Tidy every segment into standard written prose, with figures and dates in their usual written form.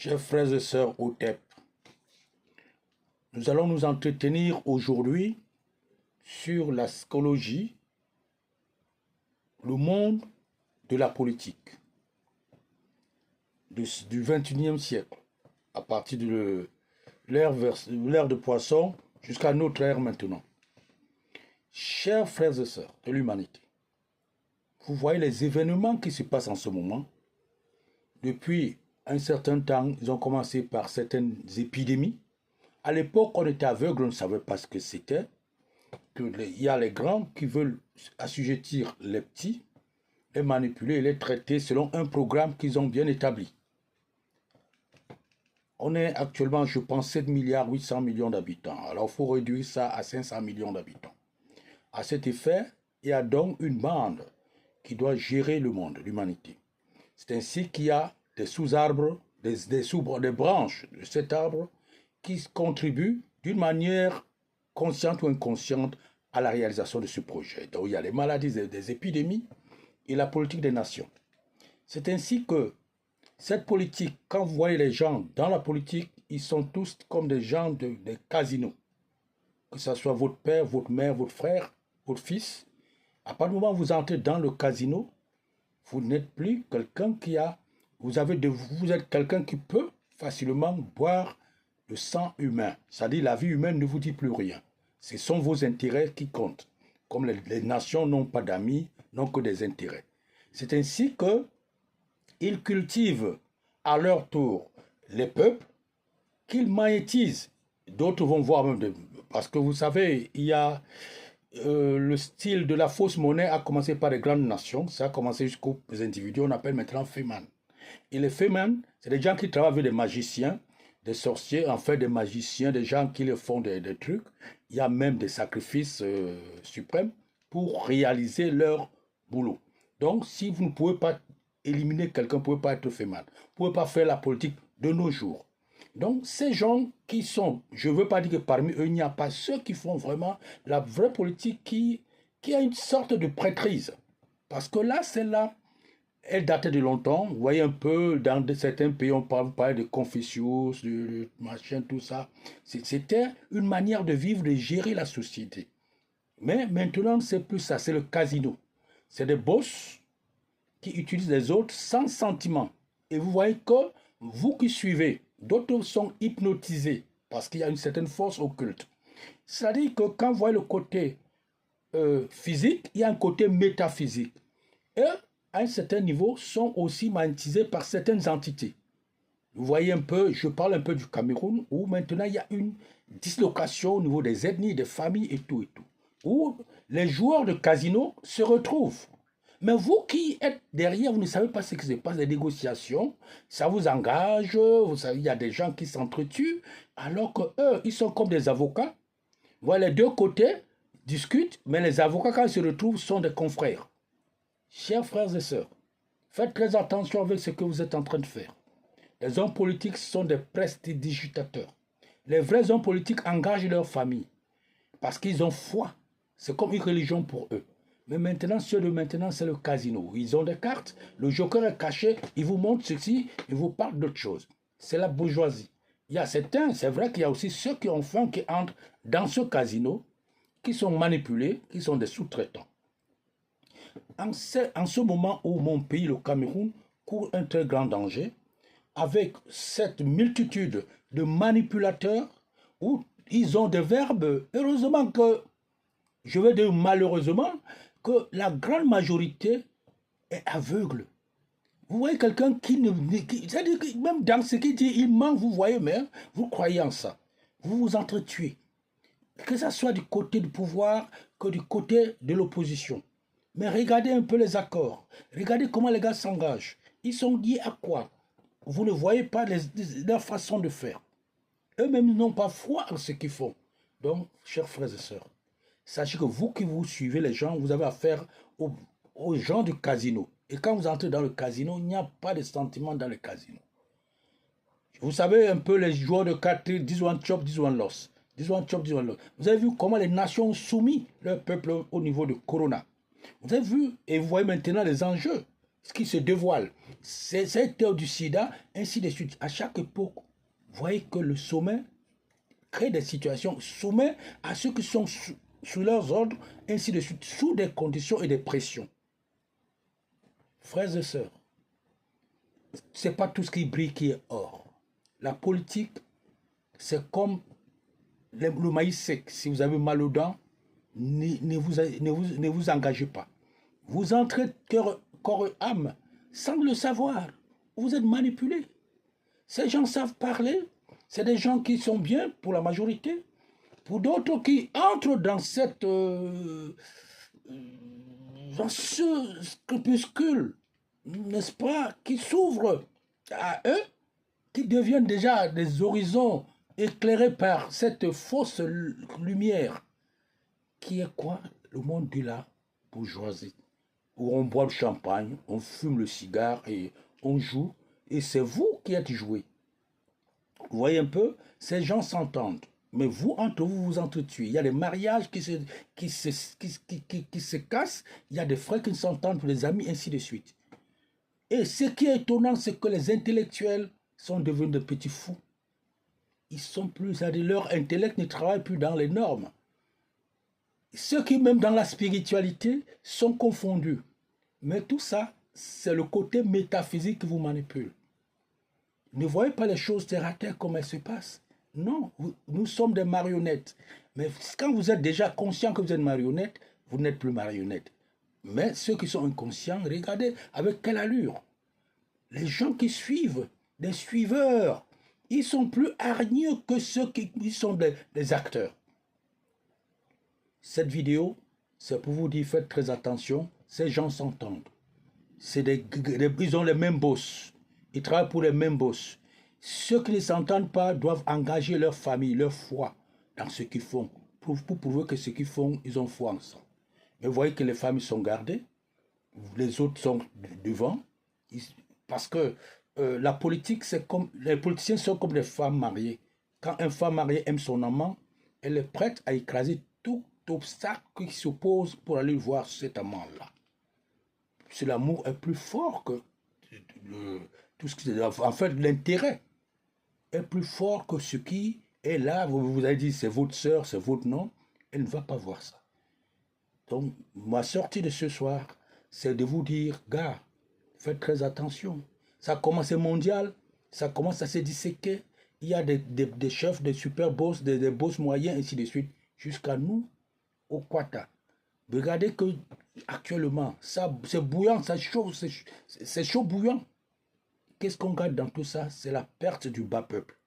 Chers frères et sœurs OTEP, nous allons nous entretenir aujourd'hui sur la psychologie, le monde de la politique du XXIe siècle, à partir de l'ère de Poisson jusqu'à notre ère maintenant. Chers frères et sœurs de l'humanité, vous voyez les événements qui se passent en ce moment. Depuis un certain temps, ils ont commencé par certaines épidémies. À l'époque, on était aveugle, on ne savait pas ce que c'était. Il y a les grands qui veulent assujettir les petits, les manipuler et les traiter selon un programme qu'ils ont bien établi. On est actuellement, je pense, 7 milliards 800 millions d'habitants. Alors, il faut réduire ça à 500 millions d'habitants. À cet effet, il y a donc une bande qui doit gérer le monde, l'humanité. C'est ainsi qu'il y a des sous-arbres, des branches de cet arbre qui contribuent d'une manière consciente ou inconsciente à la réalisation de ce projet. Donc il y a les maladies, des épidémies et la politique des nations. C'est ainsi que cette politique, quand vous voyez les gens dans la politique, ils sont tous comme des gens des casinos. Que ce soit votre père, votre mère, votre frère, votre fils. À partir du moment où vous entrez dans le casino, vous n'êtes plus quelqu'un qui a... Vous êtes quelqu'un qui peut facilement boire le sang humain. C'est-à-dire la vie humaine ne vous dit plus rien. Ce sont vos intérêts qui comptent. Comme les nations n'ont pas d'amis, n'ont que des intérêts. C'est ainsi qu'ils cultivent à leur tour les peuples, qu'ils magnétisent. D'autres vont voir même... Parce que vous savez, il y a... le style de la fausse monnaie a commencé par les grandes nations. Ça a commencé jusqu'aux individus. On appelle maintenant Feman. Et les Feman, c'est des gens qui travaillent avec des magiciens, des sorciers, en fait des magiciens, des gens qui leur font des trucs. Il y a même des sacrifices suprêmes pour réaliser leur boulot. Donc, si vous ne pouvez pas éliminer quelqu'un, vous ne pouvez pas être Feman. Vous ne pouvez pas faire la politique de nos jours. Donc, ces gens qui sont, je ne veux pas dire que parmi eux, il n'y a pas ceux qui font vraiment la vraie politique qui a une sorte de prêtrise. Parce que là, celle-là, elle datait de longtemps. Vous voyez un peu, dans certains pays, on parlait de Confucius, de machin, tout ça. C'était une manière de vivre, de gérer la société. Mais maintenant, c'est plus ça, c'est le casino. C'est des boss qui utilisent les autres sans sentiment. Et vous voyez que vous qui suivez, d'autres sont hypnotisés parce qu'il y a une certaine force occulte. C'est-à-dire que quand vous voyez le côté physique, il y a un côté métaphysique. Et à un certain niveau, sont aussi magnétisés par certaines entités. Vous voyez un peu, je parle un peu du Cameroun, où maintenant il y a une dislocation au niveau des ethnies, des familles et tout, où les joueurs de casino se retrouvent. Mais vous qui êtes derrière, vous ne savez pas ce qui se passe, les négociations, ça vous engage, vous savez, il y a des gens qui s'entretuent, alors qu'eux, ils sont comme des avocats. Voilà, les deux côtés discutent, mais les avocats, quand ils se retrouvent, sont des confrères. Chers frères et sœurs, faites très attention avec ce que vous êtes en train de faire. Les hommes politiques sont des prestidigitateurs. Les vrais hommes politiques engagent leur famille parce qu'ils ont foi. C'est comme une religion pour eux. Mais maintenant, ceux de maintenant, c'est le casino. Ils ont des cartes, le joker est caché, ils vous montrent ceci, ils vous parlent d'autre chose. C'est la bourgeoisie. Il y a certains, c'est vrai qu'il y a aussi ceux qui ont faim, qui entrent dans ce casino, qui sont manipulés, qui sont des sous-traitants. En ce moment où mon pays, le Cameroun, court un très grand danger, avec cette multitude de manipulateurs, où ils ont des verbes, heureusement que, je vais dire malheureusement, que la grande majorité est aveugle. Vous voyez quelqu'un qui ne... C'est-à-dire que même dans ce qu'il dit, il ment, vous voyez, mais vous croyez en ça. Vous vous entretuez. Que ce soit du côté du pouvoir que du côté de l'opposition. Mais regardez un peu les accords. Regardez comment les gars s'engagent. Ils sont liés à quoi? Vous ne voyez pas leur façon de faire. Eux-mêmes n'ont pas foi en ce qu'ils font. Donc, chers frères et sœurs, sachez que vous qui vous suivez les gens, vous avez affaire aux gens du casino. Et quand vous entrez dans le casino, il n'y a pas de sentiment dans le casino. Vous savez un peu les joueurs de cartes, this one chop, this one loss. This one chop, this one loss. Vous avez vu comment les nations ont soumis leur peuple au niveau de Corona. Vous avez vu, et vous voyez maintenant les enjeux. ce qui se dévoile. C'est cette terre du sida, ainsi de suite. À chaque époque, vous voyez que le sommet crée des situations, soumet à ceux qui sont sous leurs ordres, ainsi de suite, sous des conditions et des pressions. Frères et sœurs, ce n'est pas tout ce qui brille qui est or. La politique, c'est comme le maïs sec. Si vous avez mal aux dents, ne vous engagez pas. Vous entrez corps et âme sans le savoir. Vous êtes manipulé. Ces gens savent parler. C'est des gens qui sont bien pour la majorité. Pour d'autres qui entrent dans dans ce crépuscule, n'est-ce pas, qui s'ouvrent à eux, qui deviennent déjà des horizons éclairés par cette fausse lumière, qui est quoi? Le monde de la bourgeoisie, où on boit le champagne, on fume le cigare et on joue, et c'est vous qui êtes joué. Vous voyez un peu, ces gens s'entendent, mais vous, entre vous, vous entretuez. Il y a des mariages qui se cassent, il y a des frères qui ne s'entendent pour les amis, ainsi de suite. Et ce qui est étonnant, c'est que les intellectuels sont devenus des petits fous. Ils sont plus, leur intellect ne travaille plus dans les normes. Ceux qui, même dans la spiritualité, sont confondus. Mais tout ça, c'est le côté métaphysique qui vous manipule. Ne voyez pas les choses terre à terre comme elles se passent. Non, nous sommes des marionnettes. Mais quand vous êtes déjà conscient que vous êtes marionnette, vous n'êtes plus marionnette. Mais ceux qui sont inconscients, regardez avec quelle allure. Les gens qui suivent, des suiveurs, ils sont plus hargneux que ceux qui sont des acteurs. Cette vidéo, c'est pour vous dire, faites très attention, ces gens s'entendent. Ils ont les mêmes boss. Ils travaillent pour les mêmes boss. Ceux qui ne s'entendent pas doivent engager leur famille, leur foi dans ce qu'ils font, pour prouver que ce qu'ils font, ils ont foi en ça. Mais vous voyez que les familles sont gardées, les autres sont devant, parce que la politique, c'est comme les politiciens sont comme des femmes mariées. Quand une femme mariée aime son amant, elle est prête à écraser tout obstacle qui s'oppose pour aller voir cet amant-là. C'est l'amour est plus fort que tout ce qui est... En fait, l'intérêt est plus fort que ce qui est là. Vous avez dit, c'est votre soeur, c'est votre nom. Elle ne va pas voir ça. Donc, ma sortie de ce soir, c'est de vous dire, gars, faites très attention. Ça commence mondial, ça commence à se disséquer. Il y a des chefs, des super boss, des boss moyens, ainsi de suite, jusqu'à nous, au Quata. Regardez que actuellement, c'est bouillant, c'est chaud bouillant. Qu'est-ce qu'on garde dans tout ça? C'est la perte du bas peuple.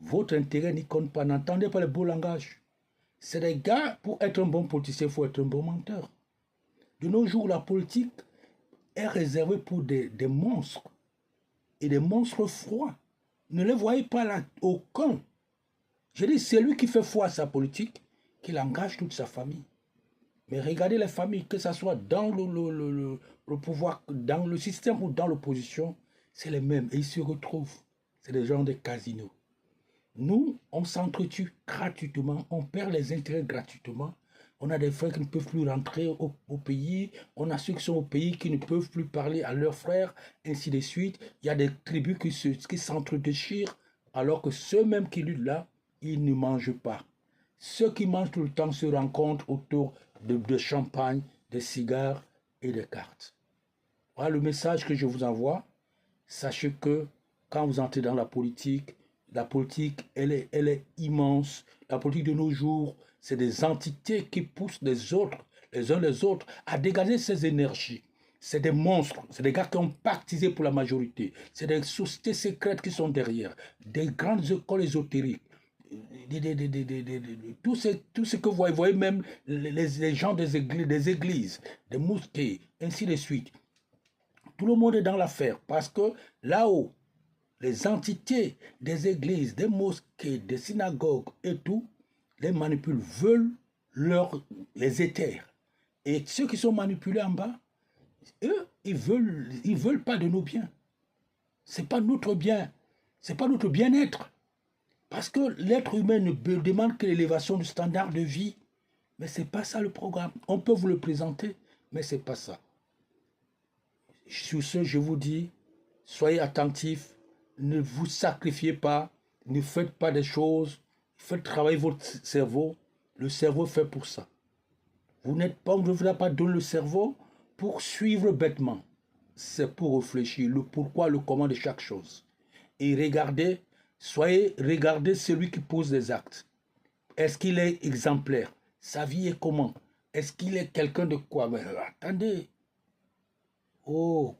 Votre intérêt n'y compte pas. N'entendez pas le beau langage. C'est des gars, pour être un bon politicien, il faut être un bon menteur. De nos jours, la politique est réservée pour des monstres. Et des monstres froids. Ne les voyez pas là, aucun. Je dis, c'est lui qui fait foi à sa politique, qu'il engage toute sa famille. Mais regardez les familles, que ce soit dans le pouvoir, dans le système ou dans l'opposition, c'est les mêmes. Et ils se retrouvent. C'est des gens de casinos. Nous, on s'entretue gratuitement, on perd les intérêts gratuitement. On a des frères qui ne peuvent plus rentrer au pays. On a ceux qui sont au pays qui ne peuvent plus parler à leurs frères, ainsi de suite. Il y a des tribus qui s'entre-déchirent, alors que ceux-mêmes qui luttent là, ils ne mangent pas. Ceux qui mangent tout le temps se rencontrent autour de champagne, de cigares et de cartes. Voilà le message que je vous envoie. Sachez que quand vous entrez dans la politique, elle est immense. La politique de nos jours, c'est des entités qui poussent les uns les autres, à dégager ces énergies. C'est des monstres, c'est des gars qui ont pactisé pour la majorité. C'est des sociétés secrètes qui sont derrière, des grandes écoles ésotériques. Tout ce que vous voyez même les gens des églises, des mosquées, ainsi de suite. Tout le monde est dans l'affaire parce que là-haut, les entités des églises, des mosquées, des synagogues et tout, les manipulent, veulent les éthers. Et ceux qui sont manipulés en bas, eux, ils veulent pas de nos biens. C'est pas notre bien, c'est pas notre bien-être. Parce que l'être humain ne demande que l'élévation du standard de vie. Mais c'est pas ça le programme. On peut vous le présenter, mais c'est pas ça. Sur ce, je vous dis, soyez attentifs, ne vous sacrifiez pas, ne faites pas des choses, faites travailler votre cerveau. Le cerveau fait pour ça. Vous n'êtes pas, on ne vous a pas donné le cerveau pour suivre bêtement. C'est pour réfléchir le pourquoi, le comment de chaque chose. Et regardez, regardez celui qui pose des actes. Est-ce qu'il est exemplaire? Sa vie est comment? Est-ce qu'il est quelqu'un de quoi? Mais attendez. Oh.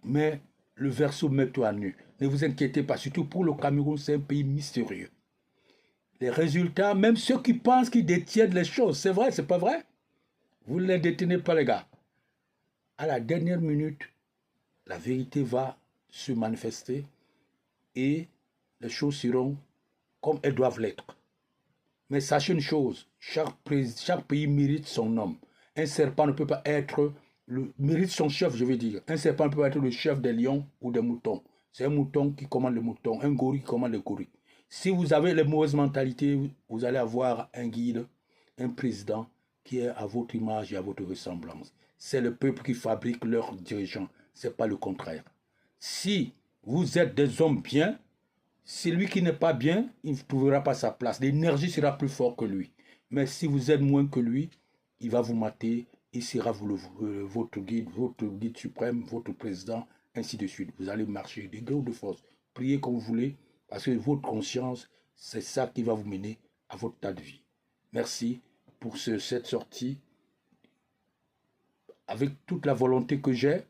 Mais le verseau met-toi à nu. Ne vous inquiétez pas, surtout pour le Cameroun, c'est un pays mystérieux. Les résultats, même ceux qui pensent qu'ils détiennent les choses, c'est vrai, c'est pas vrai? Vous ne les détenez pas, les gars. À la dernière minute, la vérité va se manifester et les choses seront comme elles doivent l'être. Mais sachez une chose, chaque pays mérite son homme. Un serpent ne peut pas être, mérite son chef, je veux dire. Un serpent ne peut pas être le chef des lions ou des moutons. C'est un mouton qui commande le mouton, un gorille qui commande le gorille. Si vous avez les mauvaises mentalités, vous allez avoir un guide, un président qui est à votre image et à votre ressemblance. C'est le peuple qui fabrique leurs dirigeants, ce n'est pas le contraire. Si vous êtes des hommes bien, celui qui n'est pas bien, il ne trouvera pas sa place. L'énergie sera plus forte que lui. Mais si vous êtes moins que lui, il va vous mater. Il sera votre guide suprême, votre président, ainsi de suite. Vous allez marcher de gré ou de force. Priez comme vous voulez, parce que votre conscience, c'est ça qui va vous mener à votre tas de vie. Merci pour cette sortie. Avec toute la volonté que j'ai,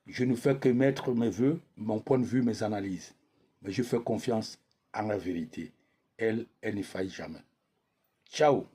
je ne fais que mettre mes voeux, mon point de vue, mes analyses. Mais je fais confiance en la vérité. Elle ne faillit jamais. Ciao.